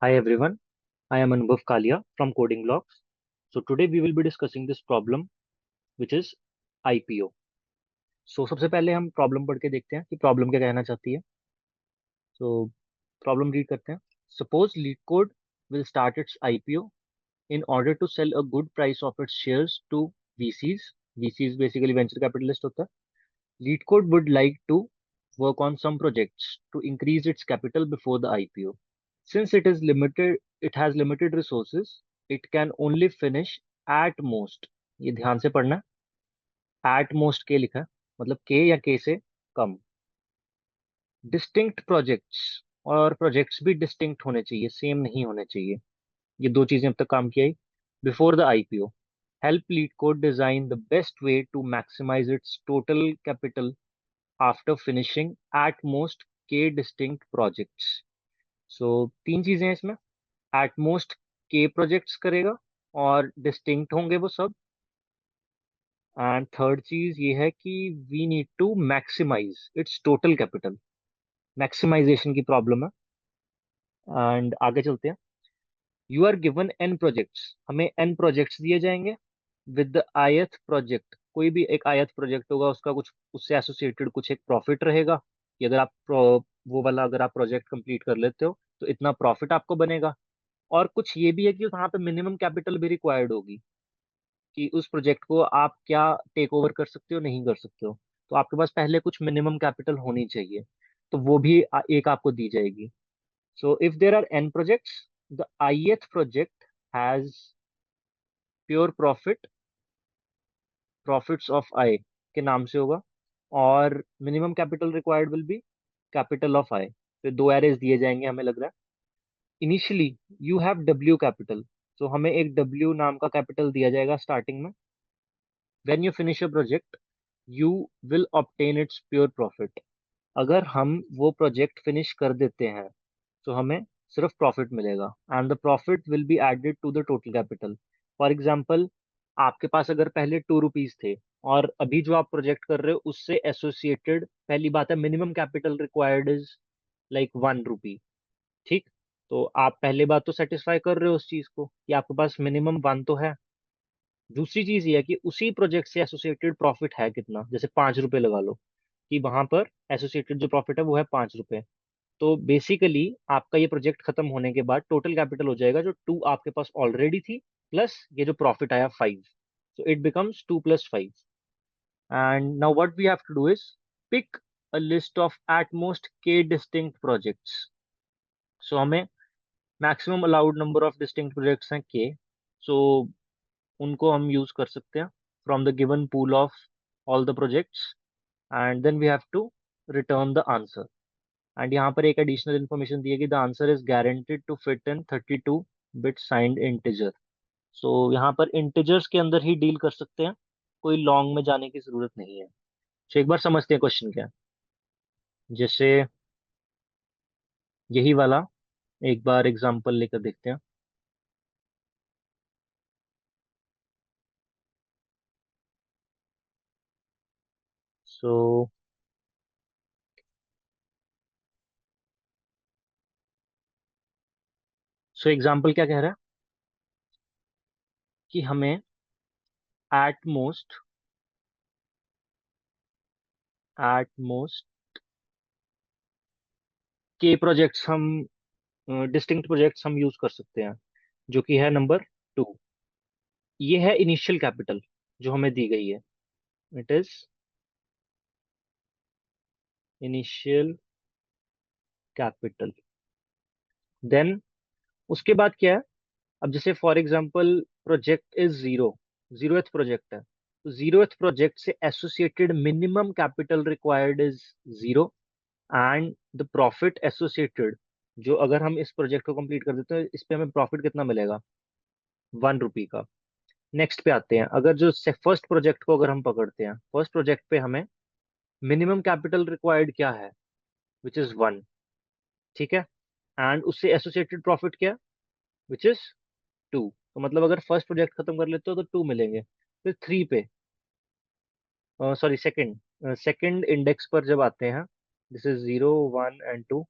Hi everyone, I am Anubhav Kalia from Coding Blocks. So today we will be discussing this problem which is IPO. So सबसे पहले हम problem पढ़ के देखते हैं कि प्रॉब्लम क्या कहना चाहती है. So प्रॉब्लम रीड करते हैं. Suppose LeetCode will start its IPO in order to sell a good price of its shares to VCs. VCs basically venture capitalist होता है. LeetCode would like to work on some projects to increase its capital before the IPO. Since it has limited resources, it can only finish at most. ये ध्यान से पढ़ना है. At most के लिखा है, मतलब के या के से कम. Distinct projects और प्रोजेक्ट्स भी डिस्टिंक्ट होने चाहिए, सेम नहीं होने चाहिए. ये दो चीजें अब तक काम किया ही. Before the IPO, help LeetCode design the best way to maximize its total capital after finishing at most k distinct projects. So तीन चीजें हैं इसमें. एट मोस्ट के प्रोजेक्ट्स करेगा और डिस्टिंक्ट होंगे वो सब. एंड थर्ड चीज ये है कि we need to maximise its total capital. Maximisation की प्रॉब्लम है. एंड आगे चलते हैं. You are given n projects, हमें एन प्रोजेक्ट्स दिए जाएंगे. विद द आयथ प्रोजेक्ट, कोई भी एक आयथ प्रोजेक्ट होगा, उसका कुछ उससे एसोसिएटेड कुछ एक प्रॉफिट रहेगा कि अगर आप वो वाला अगर आप प्रोजेक्ट कंप्लीट कर लेते हो तो इतना प्रॉफिट आपको बनेगा. और कुछ ये भी है कि वहां पे मिनिमम कैपिटल भी रिक्वायर्ड होगी कि उस प्रोजेक्ट को आप क्या टेक ओवर कर सकते हो, नहीं कर सकते हो. तो आपके पास पहले कुछ मिनिमम कैपिटल होनी चाहिए, तो वो भी एक आपको दी जाएगी. So if there are n projects, the ith project has pure profit, profits of i के नाम से होगा. और minimum capital required will be capital of i. तो दो एरेज दिए जाएंगे हमें लग रहा है. Initially you have W capital, तो हमें एक डब्ल्यू नाम का कैपिटल दिया जाएगा स्टार्टिंग में. When you finish a project, you will obtain it's pure profit. अगर हम वो प्रोजेक्ट फिनिश कर देते हैं तो हमें सिर्फ प्रॉफिट मिलेगा. And the profit will be added to the total capital. For example, आपके पास अगर पहले ₹2 थे और अभी जो आप प्रोजेक्ट कर रहे हो उससे एसोसिएटेड, पहली बात है minimum capital required is like ₹1. ठीक. तो आप पहले बात तो सेटिस्फाई कर रहे हो उस चीज को कि आपके पास मिनिमम 1 तो है. दूसरी चीज ये है कि उसी प्रोजेक्ट से एसोसिएटेड प्रॉफिट है कितना, जैसे ₹5 लगा लो कि वहां पर एसोसिएटेड जो प्रॉफिट है वो है ₹5. तो बेसिकली आपका ये प्रोजेक्ट खत्म होने के बाद टोटल कैपिटल हो जाएगा जो 2 आपके पास ऑलरेडी थी, प्लस ये जो प्रॉफिट आया 5. So it becomes 2 + 5. And now what we have to do is pick a list of at most k distinct projects. So हमें maximum allowed number of distinct projects हैं के. सो उनको हम use कर सकते हैं from the given pool of all the projects. And then we have to return the answer. And यहाँ पर एक एडिशनल इन्फॉर्मेशन दी है कि the answer is guaranteed to fit in 32 bit signed integer. सो यहाँ पर इंटीजर्स के अंदर ही डील कर सकते हैं, कोई लॉन्ग में जाने की जरूरत नहीं है. तो एक बार समझते हैं क्वेश्चन क्या है. जैसे यही वाला एक बार एग्जांपल लेकर देखते हैं. सो एग्जांपल क्या कह रहा है कि हमें एट मोस्ट एट मोस्ट के प्रोजेक्ट्स हम डिस्टिंक्ट प्रोजेक्ट्स हम यूज कर सकते हैं, जो कि है नंबर 2. ये है इनिशियल कैपिटल जो हमें दी गई है. It is initial capital. Then उसके बाद क्या है. अब जैसे for example project is zero, zeroth project है, तो जीरोथ प्रोजेक्ट से associated minimum capital required is 0. And the profit associated, जो अगर हम इस प्रोजेक्ट को कंप्लीट कर देते हैं इस पे हमें प्रॉफिट कितना मिलेगा, ₹1 का. नेक्स्ट पे आते हैं. अगर जो फर्स्ट प्रोजेक्ट को अगर हम पकड़ते हैं, फर्स्ट प्रोजेक्ट पे हमें मिनिमम कैपिटल रिक्वायर्ड क्या है, विच इज 1. ठीक है. एंड उससे एसोसिएटेड प्रॉफिट क्या, विच इज 2. तो मतलब अगर फर्स्ट प्रोजेक्ट खत्म कर लेते हो तो 2 मिलेंगे. फिर 3 पे, सॉरी सेकंड, सेकंड इंडेक्स पर जब आते हैं, दिस इज 0, 1 एंड 2.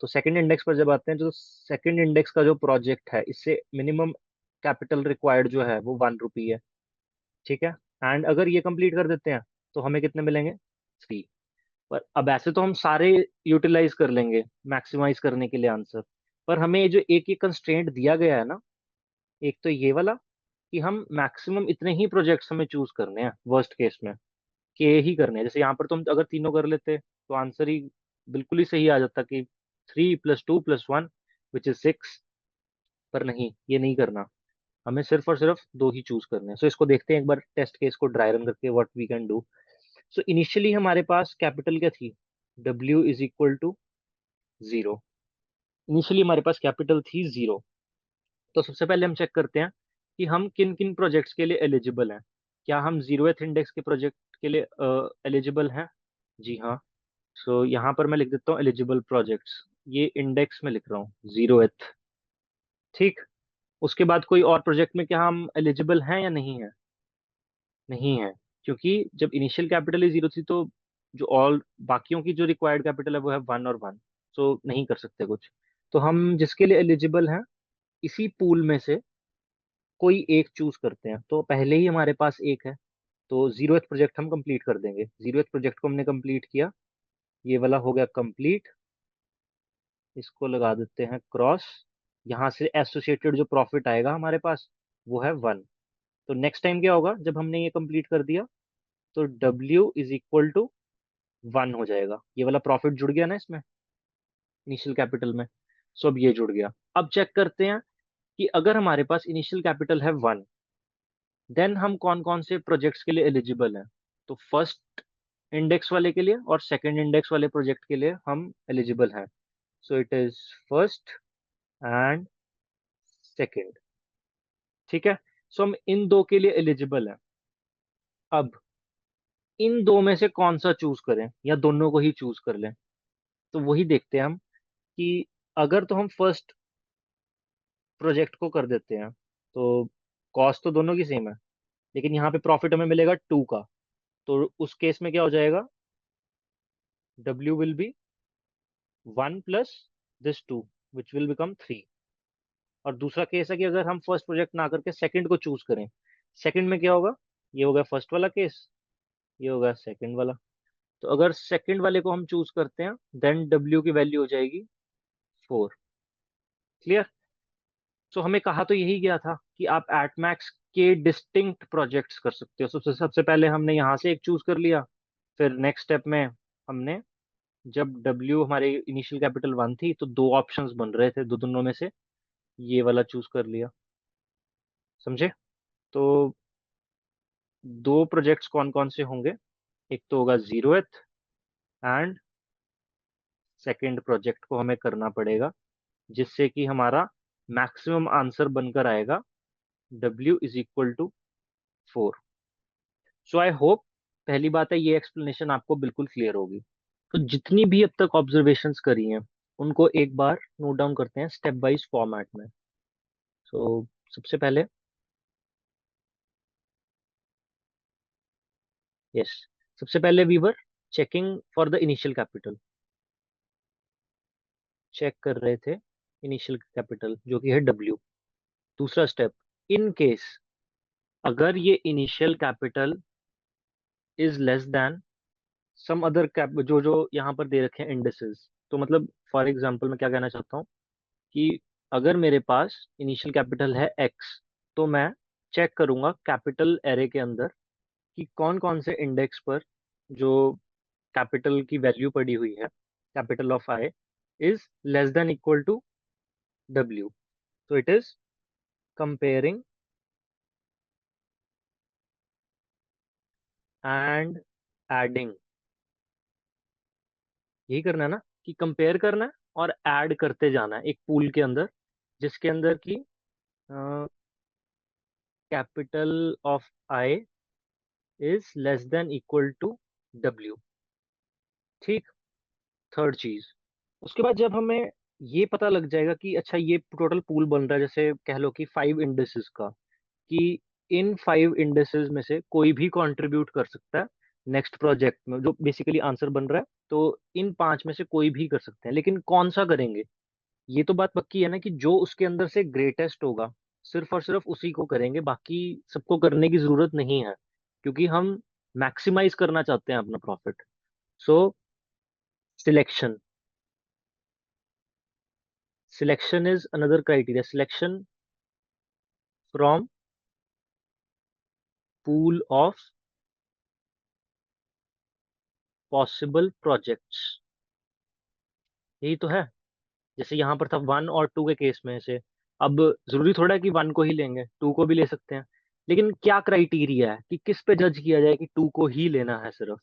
तो सेकंड इंडेक्स पर जब आते हैं, जो सेकंड इंडेक्स का जो प्रोजेक्ट है, इससे मिनिमम कैपिटल रिक्वायर्ड जो है वो 1 रुपी है। ठीक है। एंड अगर ये कंप्लीट कर देते हैं तो हमें कितने मिलेंगे? 3। पर अब ऐसे तो हम सारे यूटिलाइज कर लेंगे मैक्सिमाइज करने के लिए आंसर। पर हमें जो एक एक कंस्ट्रेंट दिया गया है ना, एक तो ये वाला कि हम मैक्सिमम इतने ही प्रोजेक्ट्स हमें चूज करने हैं वर्स्ट केस में, के ही करने हैं। जैसे यहाँ पर तुम अगर तीनों कर लेते तो आंसर ही बिल्कुल ही सही आ जाता कि 3 + 2 + 1 विच इज 6। पर नहीं, ये नहीं करना। हमें सिर्फ और सिर्फ दो ही चूज करने हैं। सो इसको देखते हैं एक बार टेस्ट केस को ड्राई रन करके what we can do. So initially हमारे पास कैपिटल क्या थी? W = 0। इनिशियली हमारे पास कैपिटल थी 0। तो सबसे पहले हम चेक करते हैं कि हम किन किन प्रोजेक्ट्स के लिए एलिजिबल हैं। क्या हम 0th इंडेक्स के प्रोजेक्ट के लिए एलिजिबल हैं? जी हाँ। सो यहाँ पर मैं लिख देता हूँ एलिजिबल प्रोजेक्ट्स। ये इंडेक्स में लिख रहा हूँ 0th। ठीक। उसके बाद कोई और प्रोजेक्ट में क्या हम एलिजिबल हैं या नहीं है? नहीं है। क्योंकि जब इनिशियल कैपिटल ही 0 थी तो जो ऑल बाकियों की जो रिक्वायर्ड कैपिटल है वो है 1 और 1। सो नहीं कर सकते कुछ। तो हम जिसके लिए एलिजिबल हैं इसी पूल में से कोई एक चूज करते हैं। तो पहले ही हमारे पास एक है, तो 0th प्रोजेक्ट हम कंप्लीट कर देंगे। 0th प्रोजेक्ट को हमने कंप्लीट किया, ये वाला हो गया कंप्लीट। इसको लगा देते हैं क्रॉस। यहाँ से एसोसिएटेड जो प्रॉफिट आएगा हमारे पास वो है 1। तो नेक्स्ट टाइम क्या होगा जब हमने ये कंप्लीट कर दिया? तो W = 1 हो जाएगा। ये वाला प्रॉफिट जुड़ गया ना इसमें, इनिशियल कैपिटल में। सो अब ये जुड़ गया। अब चेक करते हैं कि अगर हमारे पास इनिशियल कैपिटल है 1, देन हम कौन कौन से प्रोजेक्ट्स के लिए एलिजिबल हैं। तो फर्स्ट इंडेक्स वाले के लिए और सेकंड इंडेक्स वाले प्रोजेक्ट के लिए हम एलिजिबल हैं। So it is first and second. ठीक है। सो हम इन दो के लिए एलिजिबल हैं। अब इन दो में से कौन सा चूज करें या दोनों को ही चूज कर लें? तो वही देखते हैं हम कि अगर तो हम फर्स्ट प्रोजेक्ट को कर देते हैं तो कॉस्ट तो दोनों की सेम है, लेकिन यहाँ पे प्रॉफिट हमें मिलेगा 2 का। तो उस केस में क्या हो जाएगा? W = 1 + this 2 which will become 3। और दूसरा केस है कि अगर हम फर्स्ट प्रोजेक्ट ना करके सेकंड को चूज करें, सेकंड में क्या होगा? ये होगा फर्स्ट वाला केस, ये होगा सेकंड वाला। तो अगर सेकंड वाले को हम चूज करते हैं देन W की वैल्यू हो जाएगी 4। क्लियर? सो हमें कहा तो यही गया था कि आप एटमैक्स के डिस्टिंक्ट प्रोजेक्ट्स कर सकते हो। सबसे सबसे पहले हमने यहाँ से एक चूज कर लिया। फिर नेक्स्ट स्टेप में हमने, जब W हमारे इनिशियल कैपिटल 1 थी तो दो ऑप्शंस बन रहे थे, दो दोनों में से ये वाला चूज कर लिया। समझे? तो दो प्रोजेक्ट्स कौन कौन से होंगे? एक तो होगा 0th एंड सेकंड प्रोजेक्ट को हमें करना पड़ेगा, जिससे कि हमारा मैक्सिमम आंसर बनकर आएगा W = 4। सो आई होप पहली बात है ये एक्सप्लेनेशन आपको बिल्कुल क्लियर होगी। तो जितनी भी अब तक ऑब्जर्वेशंस करी हैं उनको एक बार नोट डाउन करते हैं स्टेप वाइज फॉर्मेट में। सो सबसे पहले, यस, सबसे पहले we were checking for the initial capital. Check कर रहे थे इनिशियल कैपिटल जो कि है W। दूसरा स्टेप, इन केस अगर ये initial capital is less than some other cap, जो जो यहाँ पर दे रखे हैं इंडिसेस। तो मतलब फॉर एग्जांपल मैं क्या कहना चाहता हूँ कि अगर मेरे पास इनिशियल कैपिटल है X, तो मैं चेक करूंगा कैपिटल एरे के अंदर कि कौन कौन से इंडेक्स पर जो कैपिटल की वैल्यू पड़ी हुई है, capital of I is less than equal to W। तो it is comparing and adding. यही करना है ना, कि कंपेयर करना है और ऐड करते जाना है एक पूल के अंदर जिसके अंदर की capital of I is less than equal to W। ठीक। थर्ड चीज, उसके बाद जब हमें ये पता लग जाएगा कि अच्छा ये टोटल पूल बन रहा है, जैसे कह लो कि 5 इंडेसेस का, कि इन 5 इंडेसेस में से कोई भी कंट्रीब्यूट कर सकता है नेक्स्ट प्रोजेक्ट में जो बेसिकली आंसर बन रहा है, तो इन पांच में से कोई भी कर सकते हैं, लेकिन कौन सा करेंगे ये तो बात पक्की है ना, कि जो उसके अंदर से ग्रेटेस्ट होगा सिर्फ और सिर्फ उसी को करेंगे, बाकी सबको करने की जरूरत नहीं है, क्योंकि हम मैक्सिमाइज करना चाहते हैं अपना profit. So selection, selection is another criteria, selection from pool of possible projects, यही तो है। जैसे यहाँ पर था 1 और 2 के केस में से, अब जरूरी थोड़ा है कि 1 को ही लेंगे, 2 को भी ले सकते हैं, लेकिन क्या क्राइटेरिया है कि किस पे जज किया जाए कि 2 को ही लेना है सिर्फ?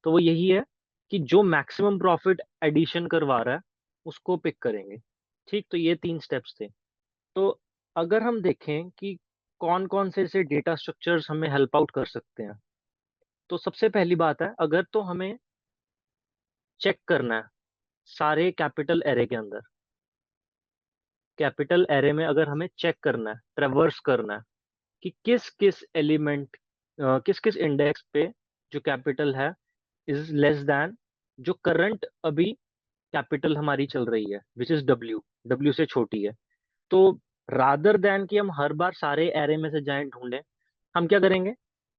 तो वो यही है कि जो मैक्सिमम प्रॉफिट एडिशन करवा रहा है उसको पिक करेंगे। ठीक, तो ये 3 स्टेप्स थे। तो अगर हम देखें कि कौन कौन से ऐसे डेटा स्ट्रक्चर्स हमें हेल्प आउट कर सकते हैं, तो सबसे पहली बात है, अगर तो हमें चेक करना है सारे कैपिटल एरे के अंदर, कैपिटल एरे में अगर हमें चेक करना है, ट्रेवर्स करना है कि किस किस एलिमेंट, किस किस इंडेक्स पे जो कैपिटल है इज लेस देन जो करंट अभी कैपिटल हमारी चल रही है, विच इज डब्ल्यू, डब्ल्यू से छोटी है, तो रादर देन कि हम हर बार सारे एरे में से जाएं ढूंढें, हम क्या करेंगे,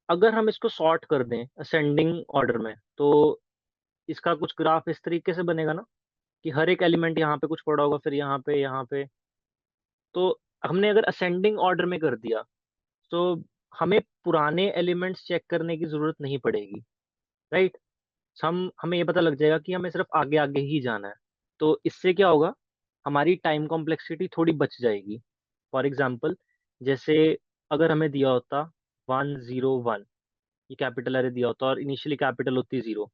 अगर हम इसको सॉर्ट कर दें असेंडिंग ऑर्डर में, तो इसका कुछ ग्राफ इस तरीके से बनेगा ना, कि हर एक एलिमेंट यहाँ पे कुछ पड़ा होगा, फिर यहाँ पे। तो हमने अगर असेंडिंग ऑर्डर में कर दिया, तो हमें पुराने एलिमेंट्स चेक करने की जरूरत नहीं पड़ेगी, राइट। हमें ये पता लग जाएगा कि हमें सिर्फ आगे आगे ही जाना है। तो इससे क्या होगा, हमारी टाइम कॉम्प्लेक्सिटी थोड़ी बच जाएगी। फॉर एग्जाम्पल, जैसे अगर हमें दिया होता 101, ये कैपिटल अरे दिया होता और इनिशियली कैपिटल होती 0,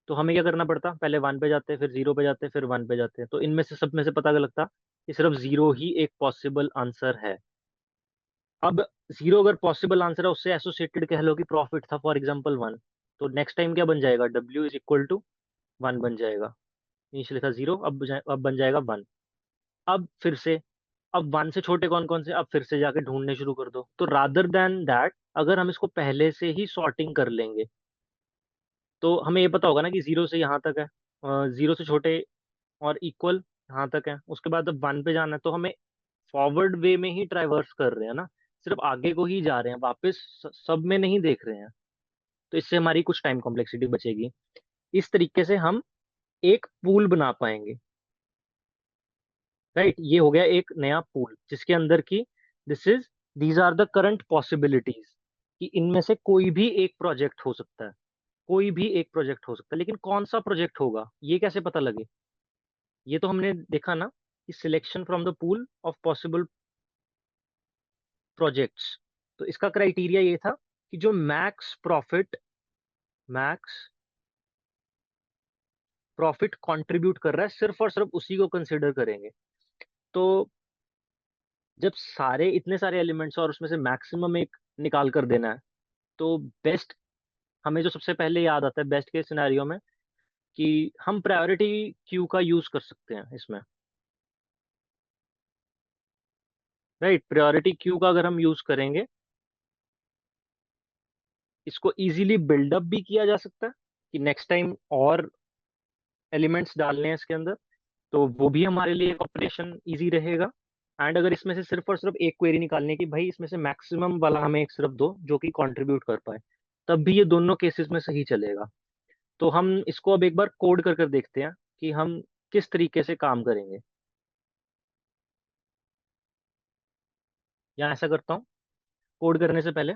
तो हमें क्या करना पड़ता, पहले 1 पे जाते, फिर 0 पे जाते, फिर 1 पे जाते, तो इनमें से सब में से पता लगता कि सिर्फ 0 ही एक पॉसिबल आंसर है। अब 0 अगर पॉसिबल आंसर है, उससे एसोसिएटेड कह लो कि प्रॉफिट था फॉर एग्जांपल 1, तो नेक्स्ट टाइम क्या बन जाएगा, डब्ल्यू इज इक्वल टू 1 बन जाएगा। इनिशियली था 0, अब बन जाएगा 1। अब फिर से, अब 1 से छोटे कौन कौन से, अब फिर से जाके ढूंढने शुरू कर दो। तो रादर देन दैट, अगर हम इसको पहले से ही सॉर्टिंग कर लेंगे, तो हमें ये पता होगा ना कि 0 से यहाँ तक है, 0 से छोटे और इक्वल यहाँ तक है, उसके बाद अब 1 पे जाना है, तो हमें फॉरवर्ड वे में ही ट्रैवर्स कर रहे हैं ना, सिर्फ आगे को ही जा रहे हैं, वापस सब में नहीं देख रहे हैं। तो इससे हमारी कुछ टाइम कॉम्प्लेक्सिटी बचेगी। इस तरीके से हम एक पूल बना पाएंगे, राइट। ये हो गया एक नया पूल जिसके अंदर की this is these are the current possibilities, कि इनमें से कोई भी एक प्रोजेक्ट हो सकता है, कोई भी एक प्रोजेक्ट हो सकता है, लेकिन कौन सा प्रोजेक्ट होगा ये कैसे पता लगे? ये तो हमने देखा ना कि selection from the pool of possible projects, तो इसका क्राइटेरिया ये था कि जो मैक्स प्रॉफिट कंट्रीब्यूट कर रहा है, सिर्फ और सिर्फ उसी को कंसिडर करेंगे। तो जब सारे इतने सारे एलिमेंट्स और उसमें से मैक्सिमम एक निकाल कर देना है, तो बेस्ट, हमें जो सबसे पहले याद आता है बेस्ट केस सिनेरियो में, कि हम प्रायोरिटी क्यू का यूज कर सकते हैं इसमें, राइट। प्रायोरिटी क्यू का अगर हम यूज करेंगे, इसको इजीली बिल्डअप भी किया जा सकता है, कि नेक्स्ट टाइम और एलिमेंट्स डालने हैं इसके अंदर, तो वो भी हमारे लिए एक ऑपरेशन इजी रहेगा। एंड अगर इसमें से सिर्फ और सिर्फ एक क्वेरी निकालने की, भाई इसमें से मैक्सिमम वाला हमें एक सिर्फ दो जो कि कंट्रीब्यूट कर पाए, तब भी ये दोनों केसेस में सही चलेगा। तो हम इसको अब एक बार कोड कर कर देखते हैं कि हम किस तरीके से काम करेंगे। या ऐसा करता हूँ, कोड करने से पहले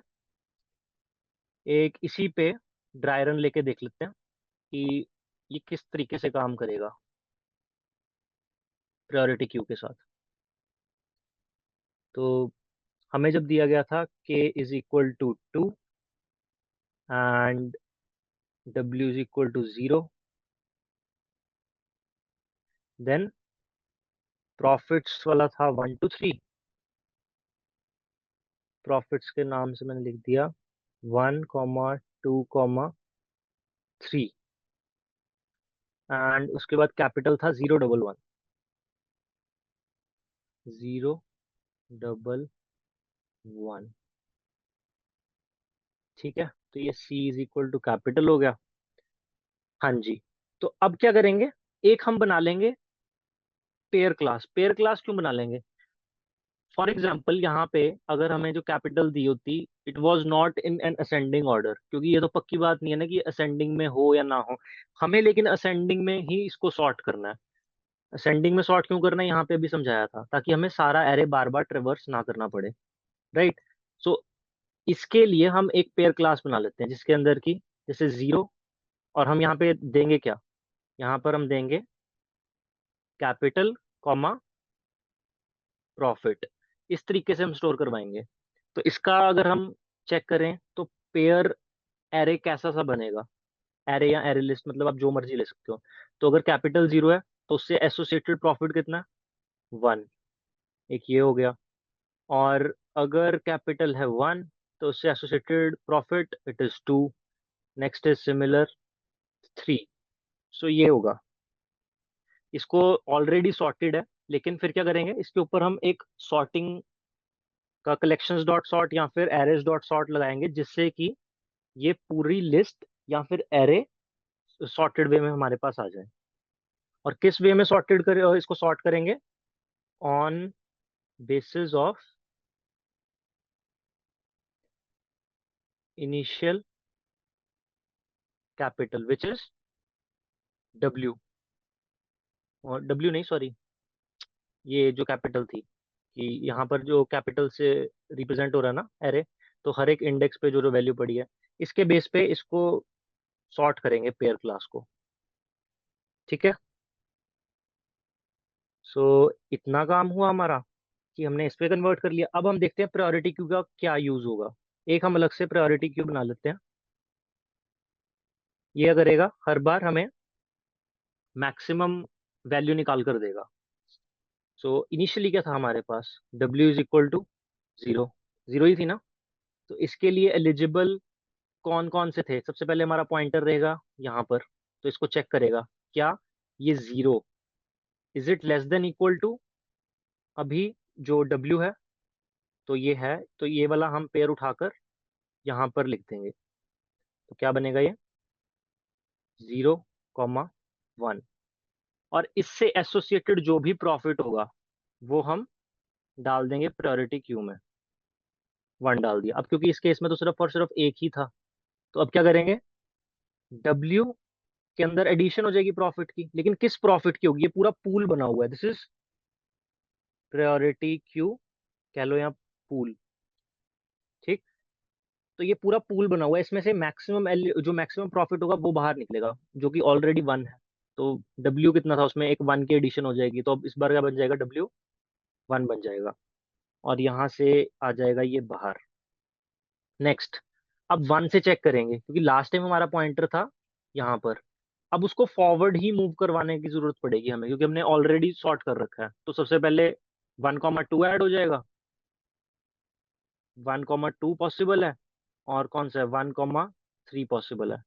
एक इसी पे ड्राई रन लेके देख लेते हैं कि ये किस तरीके से काम करेगा प्रायोरिटी क्यू के साथ। तो हमें जब दिया गया था k is equal to 2 and w is equal to 0, then profits वाला था 1 to 3, प्रॉफिट्स के नाम से मैंने लिख दिया 1, 2, 3, एंड उसके बाद कैपिटल था 011, 011। ठीक है, तो ये C is equal to capital हो गया। हाँ जी। तो अब क्या करेंगे, एक हम बना लेंगे पेयर क्लास। पेयर क्लास क्यों बना लेंगे? फॉर एग्जाम्पल यहाँ पे अगर हमें जो कैपिटल दी होती, it was not in an ascending order, क्योंकि ये तो पक्की बात नहीं है ना कि असेंडिंग में हो या ना हो। हमें लेकिन असेंडिंग में ही इसको सॉर्ट करना है। असेंडिंग में सॉर्ट क्यों करना है यहाँ पे अभी समझाया था, ताकि हमें सारा एरे बार बार ट्रेवर्स ना करना पड़े। राइट। सो इसके लिए हम एक पेयर क्लास बना लेते हैं जिसके अंदर की जैसे जीरो, और हम यहाँ पे देंगे क्या, यहाँ पर हम देंगे कैपिटल कॉमा प्रॉफिट। इस तरीके से हम स्टोर करवाएंगे। तो इसका अगर हम चेक करें तो पेयर एरे कैसा सा बनेगा, एरे या एरे लिस्ट, मतलब आप जो मर्जी ले सकते हो। तो अगर कैपिटल जीरो है तो उससे एसोसिएटेड प्रॉफिट कितना है, वन। एक ये हो गया। और अगर कैपिटल है वन तो उससे associated profit it is two. Next is similar three. So ये होगा। इसको ऑलरेडी सॉर्टेड है, लेकिन फिर क्या करेंगे, इसके ऊपर हम एक सॉर्टिंग का कलेक्शंस डॉट सॉर्ट या फिर एरेज डॉट सॉर्ट लगाएंगे, जिससे कि ये पूरी लिस्ट या फिर एरे सॉर्टेड वे में हमारे पास आ जाए। और किस वे में सॉर्टेड करें, इसको सॉर्ट करेंगे on basis of initial capital which is W. और डब्ल्यू नहीं, सॉरी, ये जो कैपिटल थी, कि यहाँ पर जो कैपिटल से रिप्रेजेंट हो रहा है ना एरे, तो हर एक इंडेक्स पे जो जो वैल्यू पड़ी है, इसके बेस पे इसको सॉर्ट करेंगे पेयर क्लास को। ठीक है। सो इतना काम हुआ हमारा कि हमने इस पे कन्वर्ट कर लिया। अब हम देखते हैं प्रायोरिटी क्यू का क्या यूज होगा। एक हम अलग से प्रायोरिटी क्यू बना लेते हैं। ये करेगा हर बार हमें मैक्सिमम वैल्यू निकाल कर देगा। सो इनिशियली क्या था हमारे पास, W is equal to zero. Zero ही थी ना। तो इसके लिए एलिजिबल कौन कौन से थे, सबसे पहले हमारा पॉइंटर रहेगा यहाँ पर। तो इसको चेक करेगा, क्या ये zero is it less than equal to अभी जो W है, तो ये है। तो ये वाला हम पेयर उठाकर यहाँ पर लिख देंगे। तो क्या बनेगा ये, जीरो कॉमा वन। और इससे एसोसिएटेड जो भी प्रॉफिट होगा वो हम डाल देंगे प्रायोरिटी क्यू में। वन डाल दिया। अब क्योंकि इस केस में तो सिर्फ और सिर्फ एक ही था, तो अब क्या करेंगे, डब्ल्यू के अंदर एडिशन हो जाएगी प्रॉफिट की, लेकिन किस प्रॉफिट की होगी, ये पूरा पूल बना हुआ है, दिस इज प्रायोरिटी क्यू कह लो या पूल। ठीक। तो ये पूरा पूल बना हुआ है, इसमें से मैक्सिमम जो मैक्सिमम प्रॉफिट होगा वो बाहर निकलेगा, जो कि ऑलरेडी वन है। तो डब्ल्यू कितना था, उसमें एक वन की एडिशन हो जाएगी, तो अब इस बार क्या बन जाएगा, डब्ल्यू वन बन जाएगा। और यहाँ से आ जाएगा ये बाहर। नेक्स्ट, अब वन से चेक करेंगे क्योंकि लास्ट टाइम हमारा पॉइंटर था यहाँ पर। अब उसको फॉरवर्ड ही मूव करवाने की जरूरत पड़ेगी हमें, क्योंकि हमने ऑलरेडी सॉर्ट कर रखा है। तो सबसे पहले वन कॉमा टू ऐड हो जाएगा। वन कॉमा टू पॉसिबल है, और कौन सा है, वन कॉमा थ्री पॉसिबल है।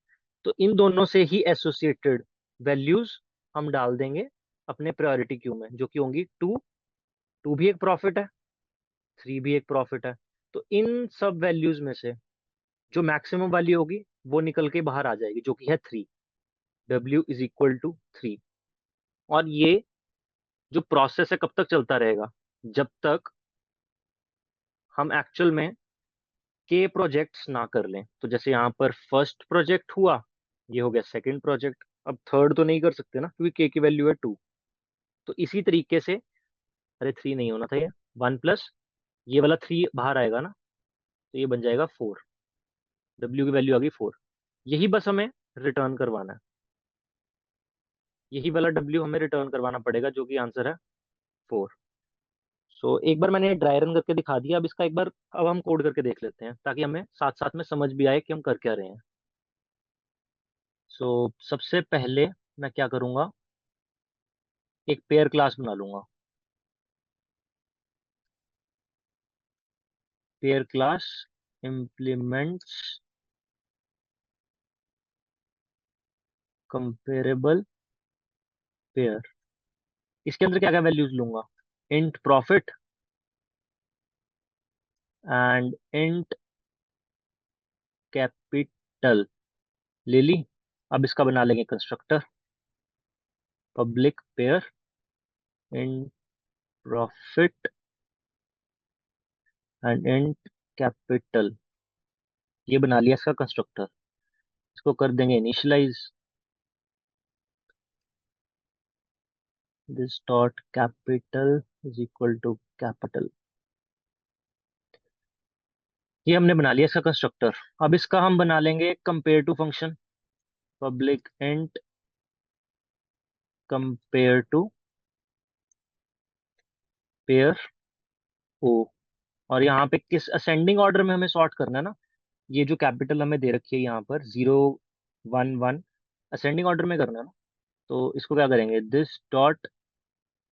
तो इन दोनों से ही एसोसिएटेड वैल्यूज हम डाल देंगे अपने प्रायोरिटी क्यू में, जो कि होंगी टू। टू भी एक प्रॉफिट है, थ्री भी एक प्रॉफिट है। तो इन सब वैल्यूज में से जो मैक्सिमम वाली होगी वो निकल के बाहर आ जाएगी, जो कि है three. W is equal to three. और ये जो प्रोसेस है कब तक चलता रहेगा, जब तक हम एक्चुअल में के प्रोजेक्ट्स ना कर लें। तो जैसे यहाँ पर फर्स्ट प्रोजेक्ट हुआ, ये हो गया सेकंड प्रोजेक्ट। अब थर्ड तो नहीं कर सकते ना, क्योंकि के की वैल्यू है टू। तो इसी तरीके से, अरे थ्री नहीं होना था, ये वन प्लस ये वाला थ्री बाहर आएगा ना, तो ये बन जाएगा फोर। W की वैल्यू आ गई फोर। यही बस हमें रिटर्न करवाना है। यही वाला W हमें रिटर्न करवाना पड़ेगा, जो कि आंसर है फोर। सो एक बार मैंने ड्राई रन करके दिखा दिया। अब इसका एक बार अब हम कोड करके देख लेते हैं, ताकि हमें साथ साथ में समझ भी आए कि हम कर क्या रहे हैं। सो सबसे पहले मैं क्या करूंगा, एक पेयर क्लास बना लूंगा। Pair class implements comparable pair. इसके अंदर क्या क्या वैल्यूज लूंगा, int profit and int capital ले ली। अब इसका बना लेंगे constructor, public pair in profit and in capital. ये बना लिया इसका कंस्ट्रक्टर। इसको कर देंगे initialise, this dot capital is equal to capital. ये हमने बना लिया इसका कंस्ट्रक्टर। अब इसका हम बना लेंगे compare to function, public int compare to pair o. और यहाँ पे किस असेंडिंग ऑर्डर में हमें सॉर्ट करना है ना, ये जो कैपिटल हमें दे रखी है यहाँ पर 0 1 1, असेंडिंग ऑर्डर में करना है ना। तो इसको क्या करेंगे, this dot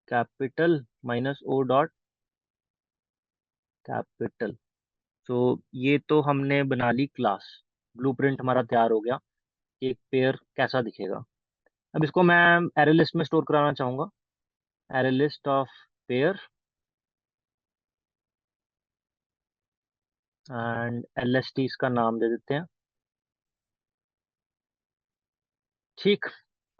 capital minus o dot capital. तो ये तो हमने बना ली क्लास, ब्लूप्रिंट हमारा तैयार हो गया कि एक पेयर कैसा दिखेगा। अब इसको मैं एरे लिस्ट में स्टोर कराना चाहूंगा, array list of pair and LST इसका नाम दे देते हैं। ठीक।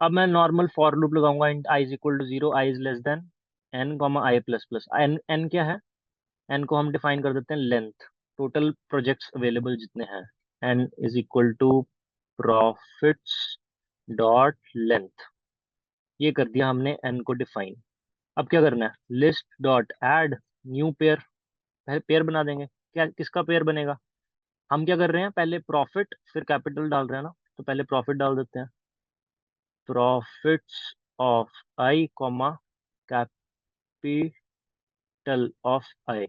अब मैं नॉर्मल फॉर लूप लगाऊंगा, int i is equal to 0, i is less than n comma i plus plus. N n क्या है, एन को हम डिफाइन कर देते हैं लेंथ, टोटल प्रोजेक्ट्स अवेलेबल जितने हैं। N is equal to profits dot length. ये कर दिया हमने एन को डिफाइन। अब क्या करना है, list dot add new pair, pair बना देंगे। क्या किसका पेयर बनेगा, हम क्या कर रहे हैं, पहले प्रॉफिट फिर कैपिटल डाल रहे हैं ना, तो पहले प्रॉफिट डाल देते हैं, profits of i comma capital of i.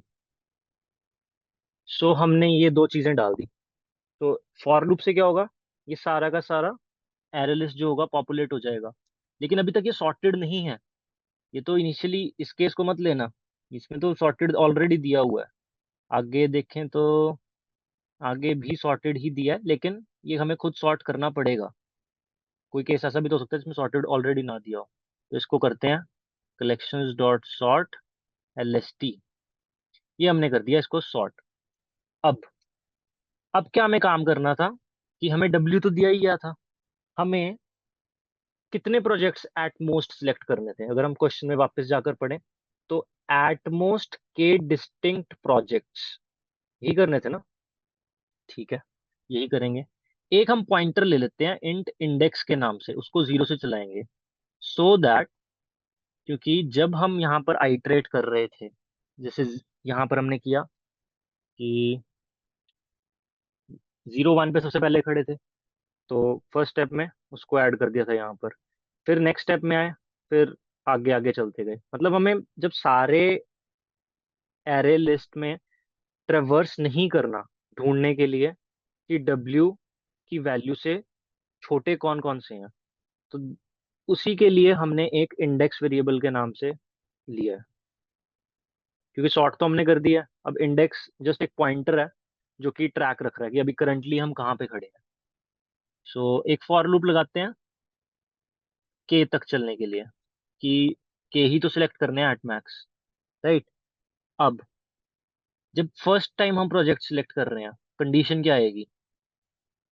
So हमने ये दो चीजें डाल दी। तो फॉर लूप से क्या होगा, ये सारा का सारा एरे लिस्ट जो होगा पॉपुलेट हो जाएगा। लेकिन अभी तक ये सॉर्टेड नहीं है। ये तो इनिशियली, इस केस को मत लेना, इसमें तो सॉर्टेड ऑलरेडी दिया हुआ है। आगे देखें तो आगे भी सॉर्टेड ही दिया है, लेकिन ये हमें खुद सॉर्ट करना पड़ेगा। कोई केस ऐसा भी तो हो सकता है जिसमें सॉर्टेड ऑलरेडी ना दिया हो। तो इसको करते हैं कलेक्शंस डॉट सॉर्ट एलएसटी। ये हमने कर दिया इसको सॉर्ट। अब क्या हमें काम करना था, कि हमें डब्ल्यू तो दिया ही गया था, हमें कितने प्रोजेक्ट्स एट मोस्ट सिलेक्ट करने थे। अगर हम क्वेश्चन में वापस जाकर पढ़ें तो eight most k distinct projects यही करने थे ना। ठीक है, यही करेंगे। एक हम पॉइंटर ले लेते हैं इंट इंडेक्स के नाम से, उसको 0 से चलाएंगे, सो दैट, क्योंकि जब हम यहाँ पर आइटरेट कर रहे थे, जैसे यहाँ पर हमने किया कि 0 1 पे सबसे पहले खड़े थे, तो फर्स्ट स्टेप में उसको ऐड कर दिया था यहाँ पर। फिर नेक्स्ट स्टेप में आए, फिर आगे आगे चलते गए। मतलब हमें जब सारे एरे लिस्ट में ट्रेवर्स नहीं करना, ढूंढने के लिए कि डब्ल्यू की वैल्यू से छोटे कौन कौन से हैं, तो उसी के लिए हमने एक इंडेक्स वेरिएबल के नाम से लिया है। क्योंकि सॉर्ट तो हमने कर दिया है, अब इंडेक्स जस्ट एक पॉइंटर है जो कि ट्रैक रख रहा है कि अभी करंटली हम कहाँ पे खड़े हैं। सो एक फॉर लूप लगाते हैं के तक चलने के लिए, कि के ही तो सिलेक्ट करने हैं एट मैक्स, राइट। अब जब फर्स्ट टाइम हम प्रोजेक्ट सिलेक्ट कर रहे हैं, कंडीशन क्या आएगी,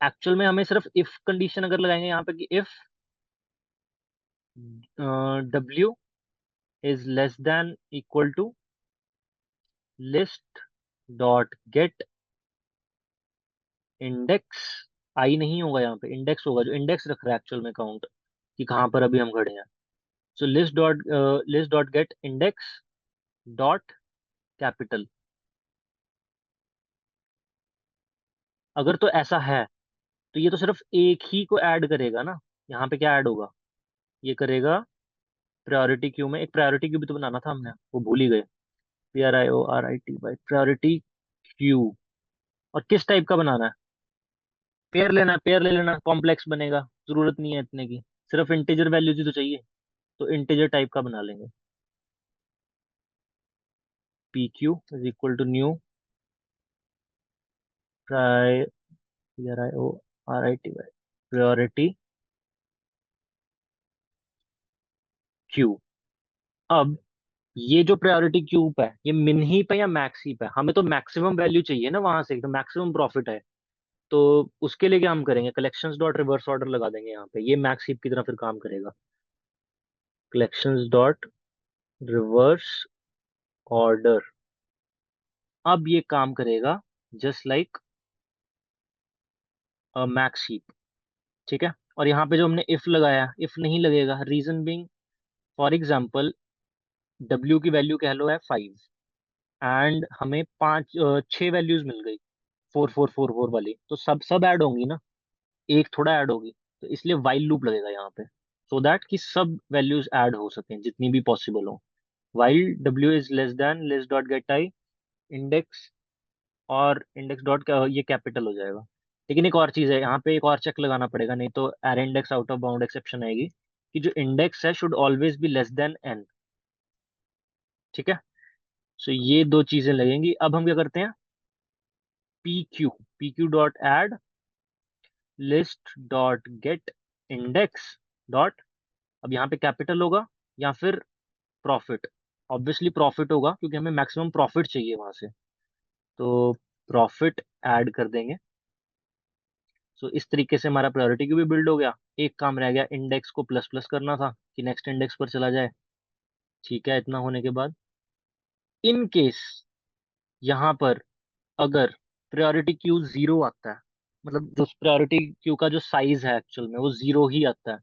एक्चुअल में हमें सिर्फ इफ कंडीशन अगर लगाएंगे यहाँ पे कि if W is less than equal to list dot get index, i नहीं होगा यहाँ पे, इंडेक्स होगा, जो इंडेक्स रख रहा है एक्चुअल में काउंट कि कहाँ पर अभी हम खड़े हैं। So list dot get index dot capital. अगर तो ऐसा है तो ये तो सिर्फ एक ही को ऐड करेगा ना। यहाँ पे क्या ऐड होगा, ये करेगा प्रायोरिटी क्यू में, एक प्रायोरिटी क्यू भी तो बनाना था हमने, वो भूल ही गए। PRIORITY priority queue. और किस टाइप का बनाना है, पेयर लेना है, पेयर ले लेना, कॉम्प्लेक्स बनेगा, जरूरत नहीं है इतने की, सिर्फ इंटीजर वैल्यूज ही तो चाहिए। तो इंटीजर टाइप का बना लेंगे, PQ = न्यू प्रायोरिटी क्यू। अब ये जो प्रायोरिटी क्यूब है, ये मिन ही पे या मैक्स ही पे है? हमें तो मैक्सिमम वैल्यू चाहिए ना, वहां से तो मैक्सिमम प्रॉफिट है। तो उसके लिए क्या हम करेंगे, कलेक्शंस डॉट रिवर्स ऑर्डर लगा देंगे यहाँ पे, ये मैक्स हीप की तरह फिर काम करेगा। कलेक्शंस डॉट रिवर्स ऑर्डर, अब ये काम करेगा जस्ट लाइक मैक्स हीप। ठीक है, और यहाँ पे जो हमने इफ लगाया, इफ नहीं लगेगा, reason being, for example W की वैल्यू कह लो है 5, एंड हमें छह वैल्यूज मिल गई 4444 वाली, तो सब सब ऐड होंगी ना, एक थोड़ा ऐड होगी, तो इसलिए वाइल लूप लगेगा यहाँ पे, सो दैट कि सब वैल्यूज ऐड हो सकें जितनी भी पॉसिबल हो। While W is less then list dot gate I index, और इंडेक्स डॉट ये कैपिटल हो जाएगा। लेकिन एक और चीज है यहाँ पे, एक और चेक लगाना पड़ेगा, नहीं तो array index out of bound exception आएगी, कि जो इंडेक्स है should always be less than n. ठीक है, सो ये दो चीजें लगेंगी। अब हम क्या करते हैं, P Q dot add list dot get index dot, अब यहाँ पे कैपिटल होगा या फिर प्रॉफिट, ऑब्वियसली प्रॉफिट होगा क्योंकि हमें मैक्सिमम प्रॉफिट चाहिए वहां से, तो प्रॉफिट ऐड कर देंगे। सो इस तरीके से हमारा प्रायोरिटी क्यू भी बिल्ड हो गया। एक काम रह गया, इंडेक्स को प्लस प्लस करना था कि नेक्स्ट इंडेक्स पर चला जाए। ठीक है, इतना होने के बाद इन केस यहाँ पर अगर प्रायोरिटी क्यू जीरो आता है, मतलब जो प्रायोरिटी क्यू का जो साइज है एक्चुअल में वो जीरो ही आता है,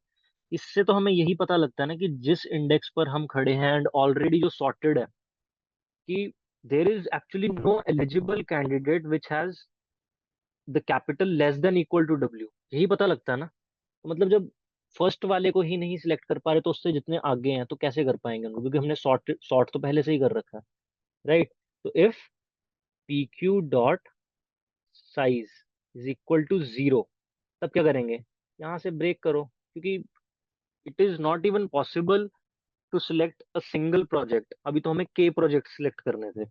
इससे तो हमें यही पता लगता है ना कि जिस इंडेक्स पर हम खड़े हैं एंड ऑलरेडी जो सॉर्टेड है, कि there is actually no eligible candidate which has the capital less than equal to W, यही पता लगता है ना। तो मतलब जब फर्स्ट वाले को ही नहीं सिलेक्ट कर पा रहे तो उससे जितने आगे हैं तो कैसे कर पाएंगे उनको, क्योंकि हमने सॉर्ट तो पहले से ही कर रखा है, राइट। तो if P Q dot size is equal to zero, तब क्या करेंगे, यहाँ से ब्रेक करो, क्योंकि it is not even possible to select a single project, अभी तो हमें के प्रोजेक्ट सिलेक्ट करने थे।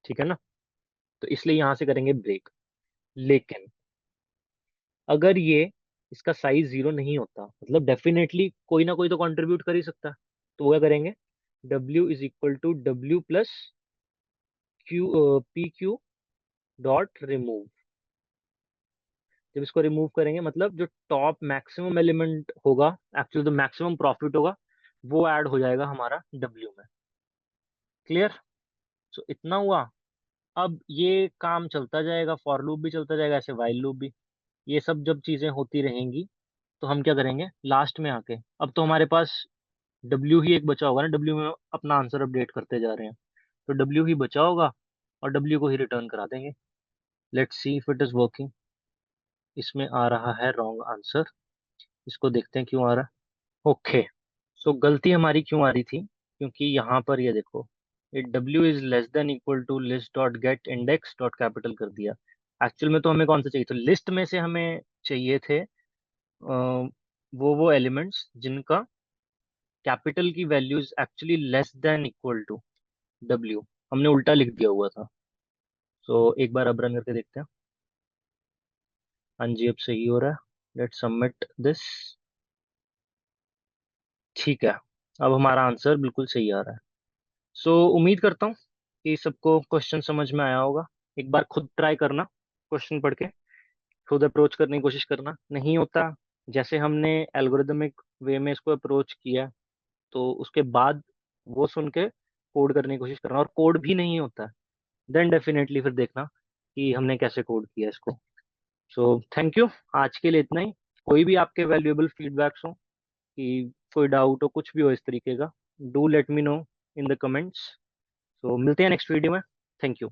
ठीक है ना, तो इसलिए यहां से करेंगे ब्रेक। लेकिन अगर ये इसका साइज जीरो नहीं होता, मतलब डेफिनेटली कोई ना कोई तो कंट्रीब्यूट कर ही सकता है, तो वो क्या करेंगे, W is equal to W plus Q, P Q dot remove. जब इसको रिमूव करेंगे मतलब जो टॉप मैक्सिमम एलिमेंट होगा, एक्चुअली जो मैक्सिमम प्रॉफिट होगा, वो ऐड हो जाएगा हमारा डब्ल्यू में। क्लियर, सो इतना हुआ। अब ये काम चलता जाएगा, फॉर लूप भी चलता जाएगा, ऐसे वाइल लूप भी, ये सब जब चीजें होती रहेंगी, तो हम क्या करेंगे लास्ट में आके, अब तो हमारे पास डब्ल्यू ही एक बचा होगा ना, डब्ल्यू में अपना आंसर अपडेट करते जा रहे हैं, तो डब्ल्यू ही बचा होगा और डब्ल्यू को ही रिटर्न करा देंगे। Let's see if it is working. इसमें आ रहा है रॉन्ग आंसर, इसको देखते हैं क्यों आ रहा है। ओके, सो गलती हमारी क्यों आ रही थी, क्योंकि यहाँ पर ये देखो, ये W is less than equal to list dot get index dot capital कर दिया। एक्चुअल में तो हमें कौन सा चाहिए, तो लिस्ट में से हमें चाहिए थे वो एलिमेंट्स जिनका कैपिटल की values actually less than equal to W, हमने उल्टा लिख दिया हुआ था। सो एक बार अब रन करके देखते हैं। हाँ जी, अब सही हो रहा है, लेट्स सबमिट दिस। ठीक है, अब हमारा आंसर बिल्कुल सही आ रहा है। सो उम्मीद करता हूँ कि सबको क्वेश्चन समझ में आया होगा। एक बार खुद ट्राई करना, क्वेश्चन पढ़ के खुद अप्रोच करने की कोशिश करना, नहीं होता जैसे हमने एल्गोरिदमिक वे में इसको अप्रोच किया, तो उसके बाद वो सुन के कोड करने की कोशिश करना, और कोड भी नहीं होता देन डेफिनेटली फिर देखना कि हमने कैसे कोड किया इसको। सो थैंक यू, आज के लिए इतना ही। कोई भी आपके वैल्यूएबल फीडबैक्स हो, कि कोई डाउट हो, कुछ भी हो इस तरीके का, do let me know in the comments. So मिलते हैं नेक्स्ट वीडियो में। Thank you.